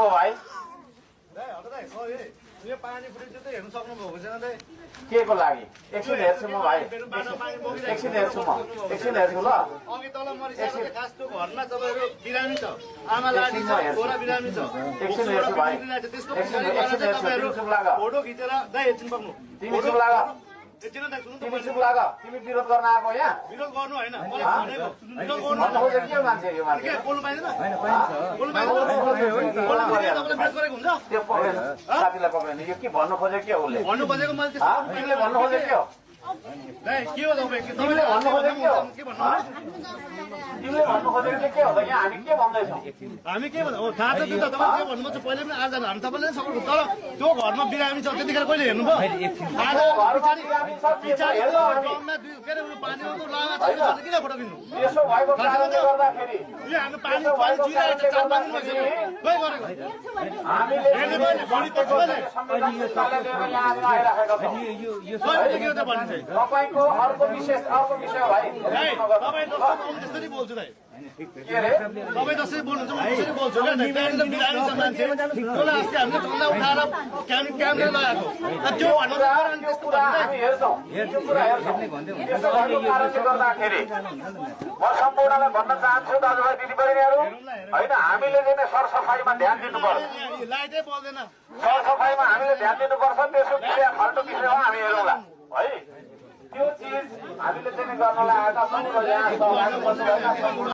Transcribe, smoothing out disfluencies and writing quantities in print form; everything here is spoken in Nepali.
भाइ यो पानी फुटेको त हेर्न सक्नुभएको छैन त के को लागि एकछिन हेर्छु म भाइ एकछिन हेर्छु म एकछिन हेर्छु ल अघि तल मरिसकेको खास त्यो घरमा तपाईँहरू बिरामी छ आमा लाडी छ छोरा बिरामी छ एकछिन हेर्छु भाइ त्यसको तपाईँहरू फोटो खिचेर दाइ एकछिन पक्नु तिमी चुप लाग एकछिन दाइ सुन्नु तिमी चुप लाग तिमी विरोध गर्न आएको यहाँ विरोध गर्नु होइन मलाई भनेको विरोध गर्नु खोजेको के मान्छे यो मान्छे के बोल्नु पाइदैन बोल्नु पाइदैन बोल्नु पाइदैन तपाईँले बेच गरेको हुन्छ त्यो पक्रेन साथीलाई पक्रेन यो के भन्नु खोजेको के हो उसले भन्नु खोजेको मैले तिमीले भन्नु खोजेको के हो दाइ के हो तपाईँ तिमीले भन्नु खोजेको के हो के भन्नु तिमीले भन्नु खोजेको के हो त यहाँ हामी के भन्दैछौँ हामी के भन्नु थाहा छ त्यो त तपाईँ के भन्नुभएको छ पहिले पनि आज हामी तपाईँले नै सक्नु तर त्यो घरमा बिरामी छ त्यतिखेर कहिले हेर्नुभयो आज पानीमा लागा छ किन फोटो किन्नु यसो भएको कारणले गर्दाखेरि यो हामी पानी चुहिरहेको छ 4-5 दिन भइसक्यो गइ गरेको हामीले हेर्ने भयो बढी त छैन संविधानले लिएर यहाँ आज आइराखेका छौँ के त भनिन्छ तपाईँको अर्को विषय भाइ तपाईँ जसरी बोल्छु दाइ के अरे तपाईँ जसरी बोल्नुहुन्छ म त्यसरी बोल्छु क्या त्यहाँनिर बिरामी छ मान्छे त्यसलाई अस्ति हामीले चन्दा उठाएर क्यामेरा लगाएको त्यो भन्नु त्यो कुरा हामी हेर्छौँ त्यो कुरा हेर्छौँ यसो भएको कारणले गर्दाखेरि म सम्पूर्णलाई भन्न चाहन्छु दाजुभाइ दिदीबहिनीहरू होइन हामीले चाहिँ सरसफाइमा ध्यान दिनुपर्छ लाइटै बोल्दैन सरसफाइमा हामीले ध्यान दिनुपर्छ त्यसो विषय फाल्टो विषय हो हामी हेरौँला है त्यो चिज हामीले चाहिँ गर्नलाई आएका छौँ र यहाँ